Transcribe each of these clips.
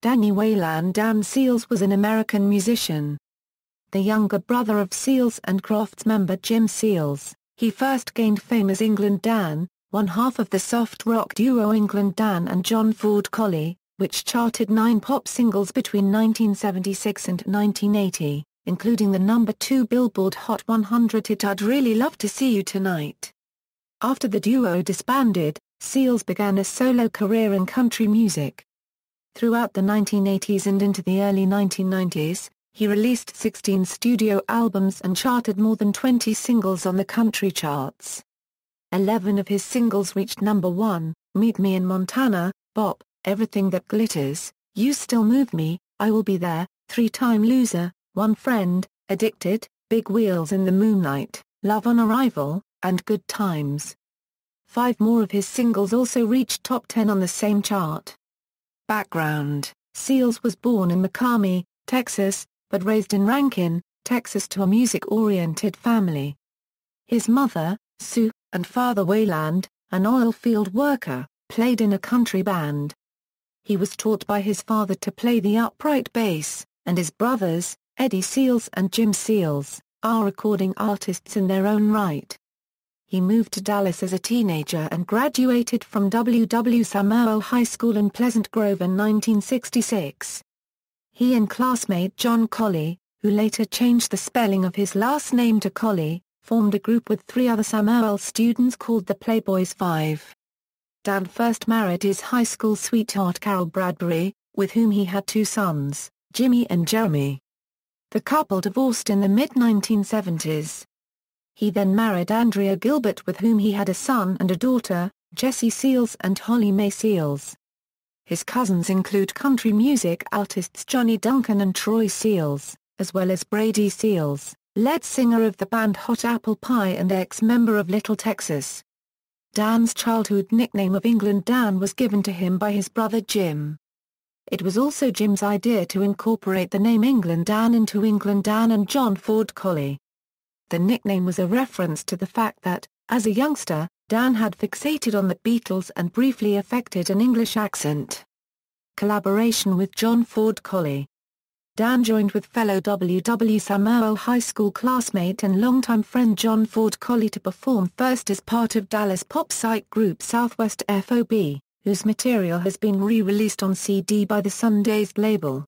Danny Wayland. Dan Seals was an American musician. The younger brother of Seals and Crofts member Jim Seals, he first gained fame as England Dan, one half of the soft rock duo England Dan and John Ford Coley, which charted 9 pop singles between 1976 and 1980, including the number 2 Billboard Hot 100 hit I'd Really Love to See You Tonight. After the duo disbanded, Seals began a solo career in country music. Throughout the 1980s and into the early 1990s, he released 16 studio albums and charted more than 20 singles on the country charts. 11 of his singles reached number 1, Meet Me in Montana, Bop, Everything That Glitters, You Still Move Me, I Will Be There, 3-Time Loser, One Friend, Addicted, Big Wheels in the Moonlight, Love on Arrival, and Good Times. 5 more of his singles also reached top 10 on the same chart. Background: Seals was born in McCamey, Texas, but raised in Rankin, Texas to a music-oriented family. His mother, Sue, and father Wayland, an oil field worker, played in a country band. He was taught by his father to play the upright bass, and his brothers, Eddie Seals and Jim Seals, are recording artists in their own right. He moved to Dallas as a teenager and graduated from W. Samuel High School in Pleasant Grove in 1966. He and classmate John Coley, who later changed the spelling of his last name to Coley, formed a group with 3 other Samuel students called the Playboys 5. Dan first married his high school sweetheart Carol Bradbury, with whom he had 2 sons, Jimmy and Jeremy. The couple divorced in the mid-1970s. He then married Andrea Gilbert, with whom he had a son and a daughter, Jessie Seals and Holly Mae Seals. His cousins include country music artists Johnny Duncan and Troy Seals, as well as Brady Seals, lead singer of the band Hot Apple Pie and ex-member of Little Texas. Dan's childhood nickname of England Dan was given to him by his brother Jim. It was also Jim's idea to incorporate the name England Dan into England Dan and John Ford Coley. The nickname was a reference to the fact that, as a youngster, Dan had fixated on the Beatles and briefly affected an English accent. Collaboration with John Ford Coley. Dan joined with fellow W. Samuel High School classmate and longtime friend John Ford Coley to perform first as part of Dallas pop psych group Southwest FOB, whose material has been re-released on CD by the Sundazed label.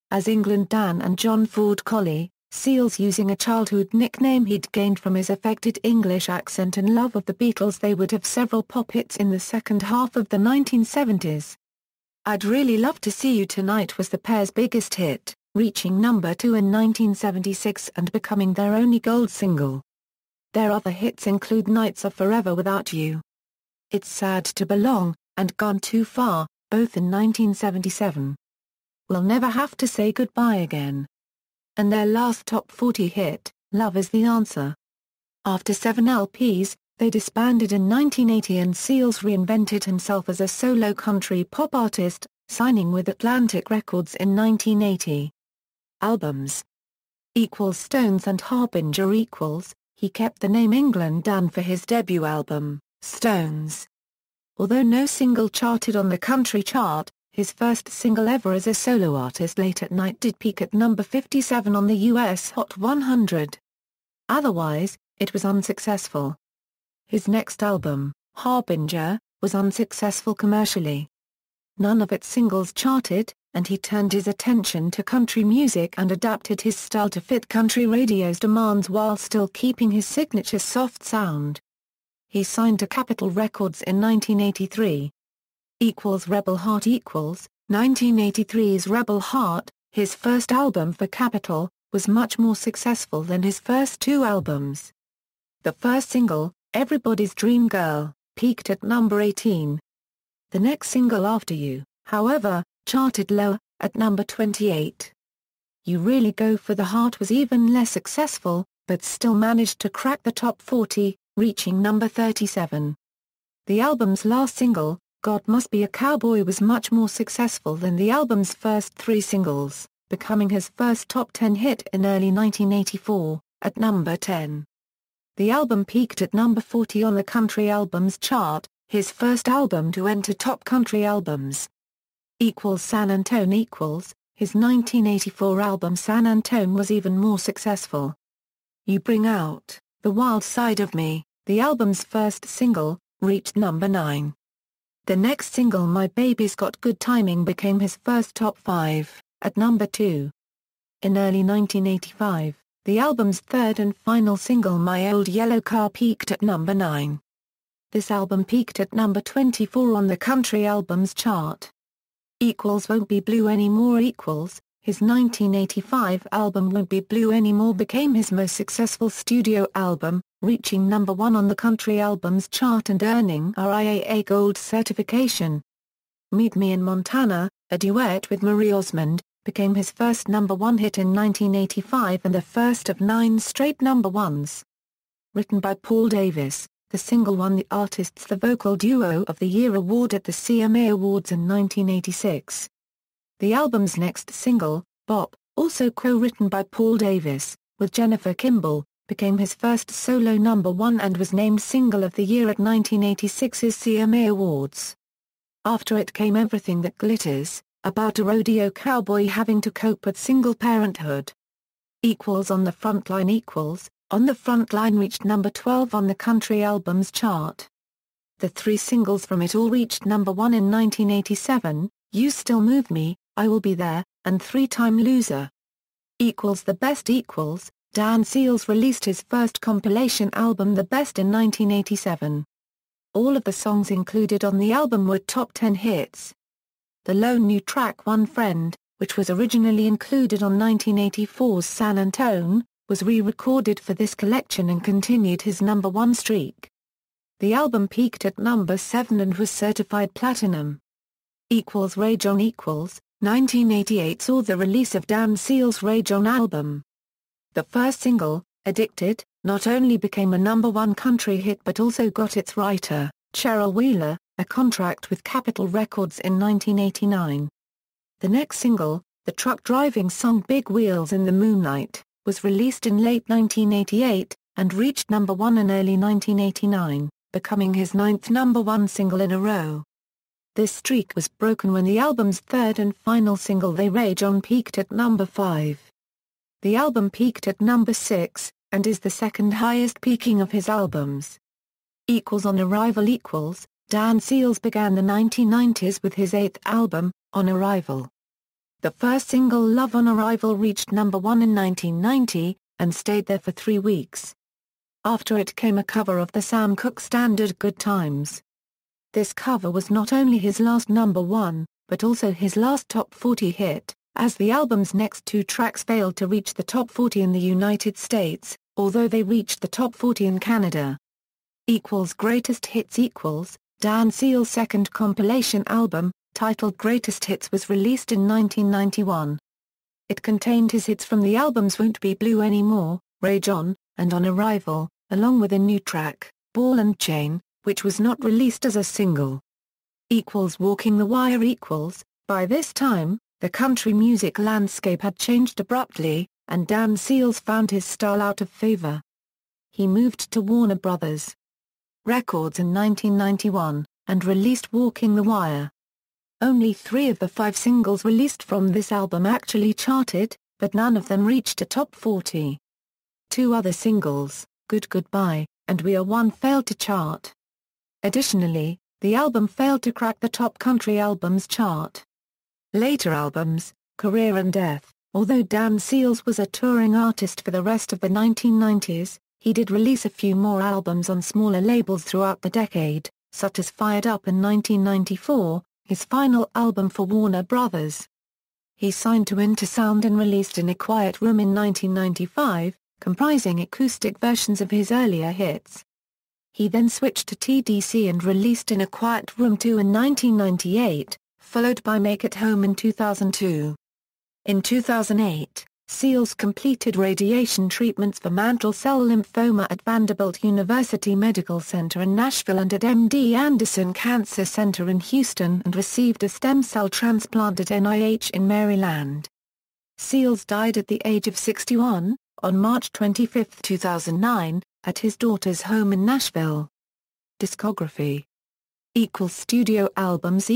As England Dan and John Ford Coley, Seals using a childhood nickname he'd gained from his affected English accent and love of the Beatles, they would have several pop hits in the second half of the 1970s. I'd Really Love to See You Tonight was the pair's biggest hit, reaching number 2 in 1976 and becoming their only gold single. Their other hits include Nights of Forever Without You, It's Sad to Belong, and Gone Too Far, both in 1977. We'll Never Have to Say Goodbye Again. And their last top 40 hit, Love Is the Answer. After 7 LPs, they disbanded in 1980 and Seals reinvented himself as a solo country pop artist, signing with Atlantic Records in 1980. Albums: Stones and Harbinger. He kept the name England Dan for his debut album, Stones. Although no single charted on the country chart, his first single ever as a solo artist, Late at Night, did peak at number 57 on the US Hot 100. Otherwise, it was unsuccessful. His next album, Harbinger, was unsuccessful commercially. None of its singles charted, and he turned his attention to country music and adapted his style to fit country radio's demands while still keeping his signature soft sound. He signed to Capitol Records in 1983. Rebel Heart. 1983's Rebel Heart, his first album for Capitol, was much more successful than his first 2 albums. The first single, Everybody's Dream Girl, peaked at number 18. The next single, After You, however, charted lower, at number 28. You Really Go for the Heart was even less successful, but still managed to crack the top 40, reaching number 37. The album's last single, God Must Be a Cowboy, was much more successful than the album's first 3 singles, becoming his first top 10 hit in early 1984, at number 10. The album peaked at number 40 on the Country Albums chart, his first album to enter top country albums. San Antone his 1984 album San Antone was even more successful. You Bring Out the Wild Side of Me, the album's first single, reached number 9. The next single My Baby's Got Good Timing became his first top 5, at number 2. In early 1985, the album's third and final single My Old Yellow Car peaked at number 9. This album peaked at number 24 on the country albums chart. Won't Be Blue Anymore his 1985 album Won't Be Blue Anymore became his most successful studio album, reaching number 1 on the country albums chart and earning RIAA Gold certification. Meet Me in Montana, a duet with Marie Osmond, became his first number 1 hit in 1985 and the first of 9 straight number 1s. Written by Paul Davis, the single won the Artists the Vocal Duo of the Year award at the CMA Awards in 1986. The album's next single, Bop, also co-written by Paul Davis, with Jennifer Kimball, became his first solo number 1 and was named Single of the Year at 1986's CMA Awards. After it came Everything That Glitters, about a rodeo cowboy having to cope with single parenthood. On the Frontline On the Frontline reached number 12 on the country albums chart. The 3 singles from it all reached number 1 in 1987, You Still Move Me, I Will Be There, and Three-Time Loser. The Best Dan Seals released his first compilation album The Best in 1987. All of the songs included on the album were top 10 hits. The lone new track One Friend, which was originally included on 1984's San Antone, was re-recorded for this collection and continued his number 1 streak. The album peaked at number 7 and was certified platinum. Rage On 1988 saw the release of Dan Seals' Rage On album. The first single, Addicted, not only became a number 1 country hit but also got its writer, Cheryl Wheeler, a contract with Capitol Records in 1989. The next single, the truck-driving song Big Wheels in the Moonlight, was released in late 1988, and reached number 1 in early 1989, becoming his 9th number 1 single in a row. This streak was broken when the album's third and final single They Rage On peaked at number 5. The album peaked at number 6, and is the second highest peaking of his albums. On Arrival Dan Seals began the 1990s with his 8th album, On Arrival. The first single Love on Arrival reached number 1 in 1990, and stayed there for 3 weeks. After it came a cover of the Sam Cooke standard Good Times. This cover was not only his last number 1, but also his last top 40 hit, as the album's next 2 tracks failed to reach the top 40 in the United States, although they reached the top 40 in Canada. Greatest Hits Dan Seals' second compilation album, titled Greatest Hits, was released in 1991. It contained his hits from the albums Won't Be Blue Anymore, Rage On, and On Arrival, along with a new track, Ball and Chain, which was not released as a single. Walking the Wire By this time, the country music landscape had changed abruptly, and Dan Seals found his style out of favor. He moved to Warner Brothers Records in 1991, and released Walking the Wire. Only 3 of the 5 singles released from this album actually charted, but none of them reached a top 40. 2 other singles, Good Goodbye, and We Are One, failed to chart. Additionally, the album failed to crack the top country albums chart. Later albums, Career and Death. Although Dan Seals was a touring artist for the rest of the 1990s, he did release a few more albums on smaller labels throughout the decade, such as Fired Up in 1994, his final album for Warner Brothers. He signed to Intersound and released In a Quiet Room in 1995, comprising acoustic versions of his earlier hits. He then switched to TDC and released In a Quiet Room 2 in 1998, followed by Make It Home in 2002. In 2008, Seals completed radiation treatments for mantle cell lymphoma at Vanderbilt University Medical Center in Nashville and at MD Anderson Cancer Center in Houston and received a stem cell transplant at NIH in Maryland. Seals died at the age of 61, on March 25, 2009, at his daughter's home in Nashville. Discography. Studio albums.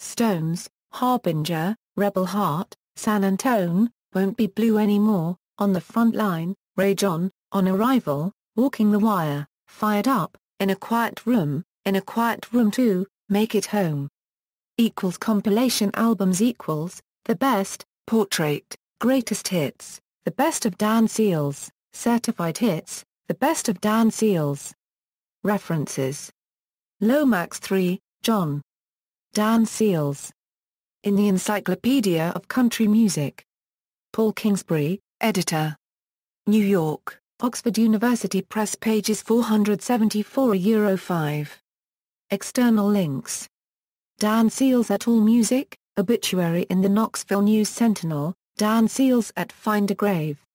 Stones, Harbinger, Rebel Heart, San Antone, Won't Be Blue Anymore, On the Front Line, Rage On Arrival, Walking the Wire, Fired Up, In a Quiet Room 2, Make It Home. Compilation albums The Best, Portrait, Greatest Hits, The Best of Dan Seals, Certified Hits, The Best of Dan Seals. References. Lomax 3, John. Dan Seals. In the Encyclopedia of Country Music. Paul Kingsbury, editor. New York, Oxford University Press, pages 474-5. External links. Dan Seals at AllMusic, obituary in the Knoxville News Sentinel, Dan Seals at Find a Grave.